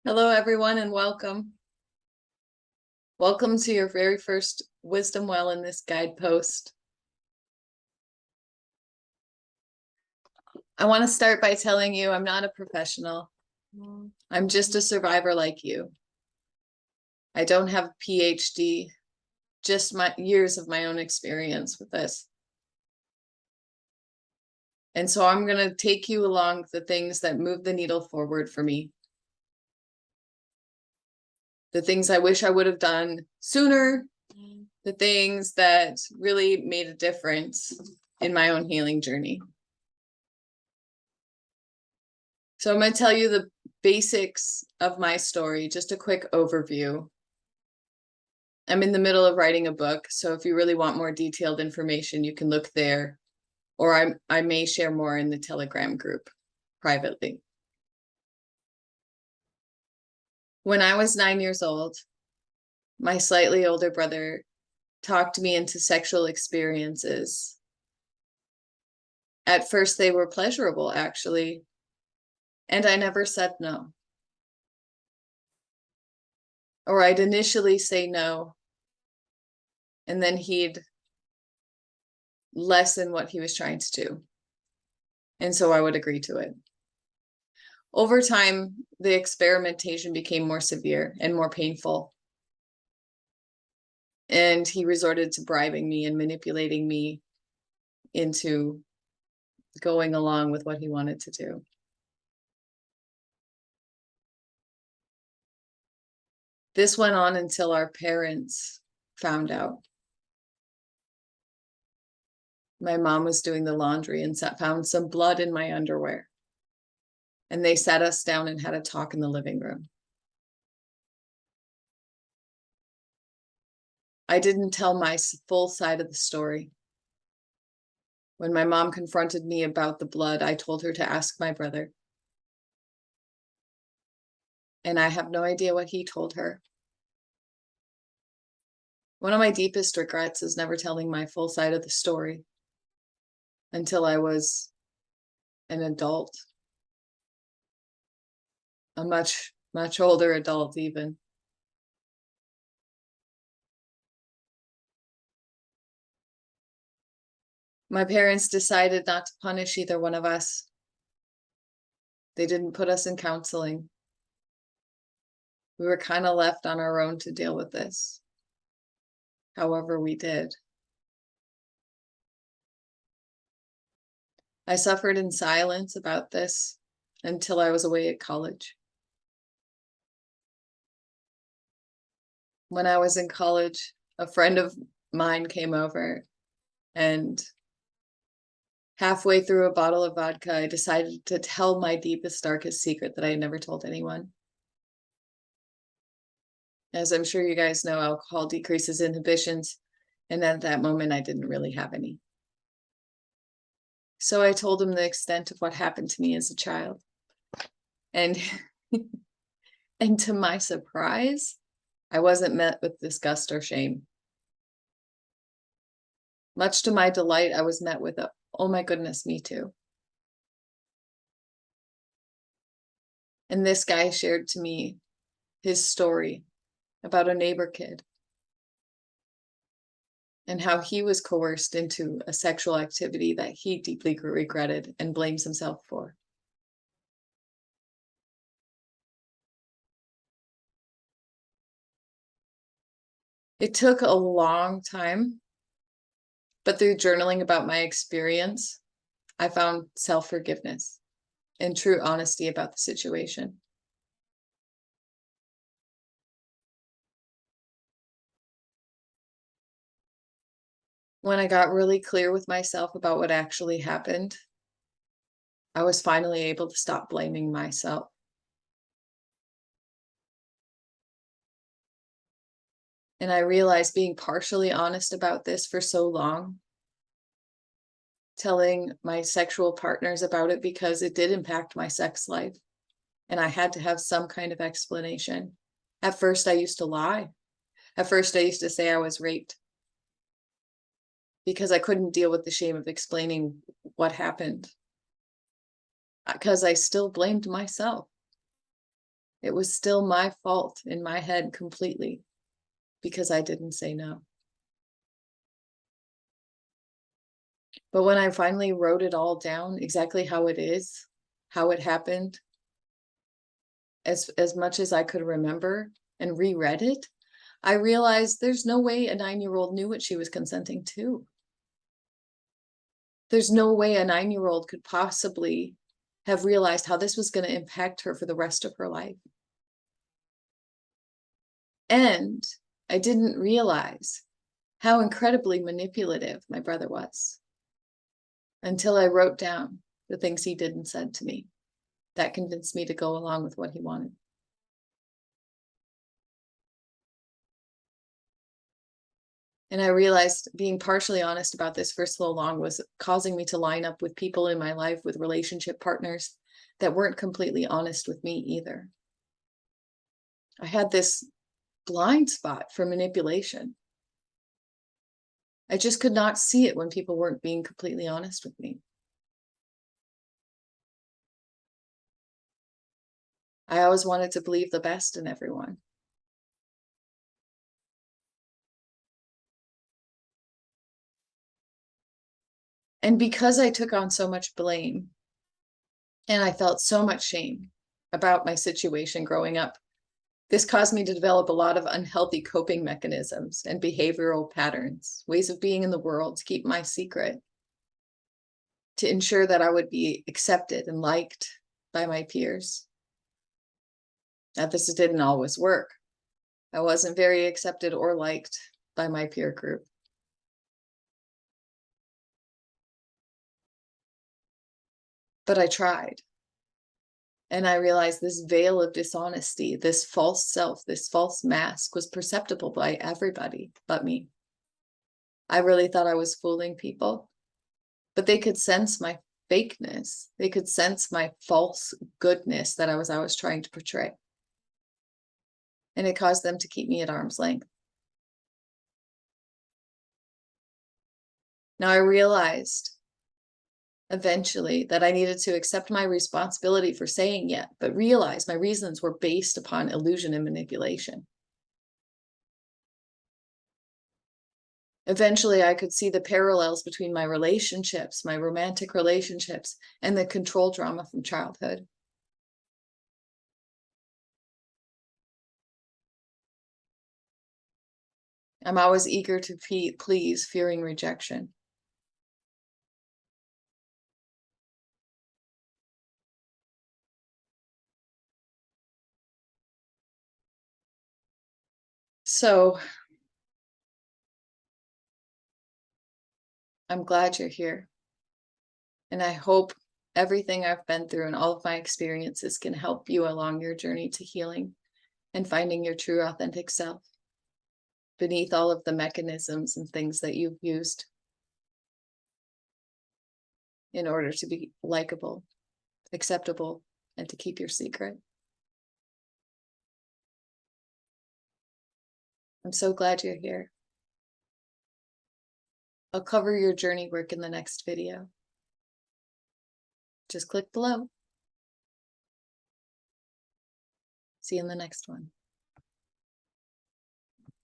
Hello, everyone, and welcome. Welcome to your very first Wisdom Well in this Guidepost. I want to start by telling you I'm not a professional. I'm just a survivor like you. I don't have a PhD, just my years of my own experience with this. And so I'm going to take you along the things that move the needle forward for me. The things I wish I would have done sooner, the things that really made a difference in my own healing journey. So I'm going to tell you the basics of my story, just a quick overview. I'm in the middle of writing a book, so if you really want more detailed information, you can look there, or I may share more in the Telegram group privately. When I was 9 years old, my slightly older brother talked me into sexual experiences. At first, they were pleasurable, actually, and I never said no. Or I'd initially say no, and then he'd lessen what he was trying to do. And so I would agree to it. Over time, the experimentation became more severe and more painful. And he resorted to bribing me and manipulating me into going along with what he wanted to do. This went on until our parents found out. My mom was doing the laundry and found some blood in my underwear. And they sat us down and had a talk in the living room. I didn't tell my full side of the story. When my mom confronted me about the blood, I told her to ask my brother. And I have no idea what he told her. One of my deepest regrets is never telling my full side of the story until I was an adult, a much, much older adult even. My parents decided not to punish either one of us. They didn't put us in counseling. We were kind of left on our own to deal with this. However, we did. I suffered in silence about this until I was away at college. When I was in college, a friend of mine came over, and halfway through a bottle of vodka, I decided to tell my deepest, darkest secret that I had never told anyone. As I'm sure you guys know, alcohol decreases inhibitions, and at that moment, I didn't really have any. So I told him the extent of what happened to me as a child. And, and to my surprise, I wasn't met with disgust or shame. Much to my delight, I was met with a, "Oh my goodness, me too." And this guy shared to me his story about a neighbor kid and how he was coerced into a sexual activity that he deeply regretted and blames himself for. It took a long time, but through journaling about my experience, I found self-forgiveness and true honesty about the situation. When I got really clear with myself about what actually happened, I was finally able to stop blaming myself. And I realized being partially honest about this for so long, telling my sexual partners about it because it did impact my sex life, and I had to have some kind of explanation. At first, I used to lie. At first, I used to say I was raped because I couldn't deal with the shame of explaining what happened, because I still blamed myself. It was still my fault in my head completely because I didn't say no. But when I finally wrote it all down, exactly how it is, how it happened, as much as I could remember, and reread it, I realized there's no way a 9-year-old knew what she was consenting to. There's no way a 9-year-old could possibly have realized how this was going to impact her for the rest of her life. And I didn't realize how incredibly manipulative my brother was until I wrote down the things he did and said to me. That convinced me to go along with what he wanted. And I realized being partially honest about this for so long was causing me to line up with people in my life, with relationship partners that weren't completely honest with me either. I had this blind spot for manipulation. I just could not see it when people weren't being completely honest with me. I always wanted to believe the best in everyone. And because I took on so much blame and I felt so much shame about my situation growing up, this caused me to develop a lot of unhealthy coping mechanisms and behavioral patterns, ways of being in the world to keep my secret, to ensure that I would be accepted and liked by my peers. Now, this didn't always work. I wasn't very accepted or liked by my peer group. But I tried. And I realized this veil of dishonesty, this false self, this false mask was perceptible by everybody but me. I really thought I was fooling people, but they could sense my fakeness. They could sense my false goodness that I was trying to portray. And it caused them to keep me at arm's length. Now I realized eventually that I needed to accept my responsibility for saying it, but realize my reasons were based upon illusion and manipulation. Eventually, I could see the parallels between my relationships, my romantic relationships, and the control trauma from childhood. I'm always eager to please, fearing rejection. So I'm glad you're here. And I hope everything I've been through and all of my experiences can help you along your journey to healing and finding your true, authentic self beneath all of the mechanisms and things that you've used in order to be likable, acceptable, and to keep your secret. I'm so glad you're here. I'll cover your journey work in the next video. Just click below. See you in the next one.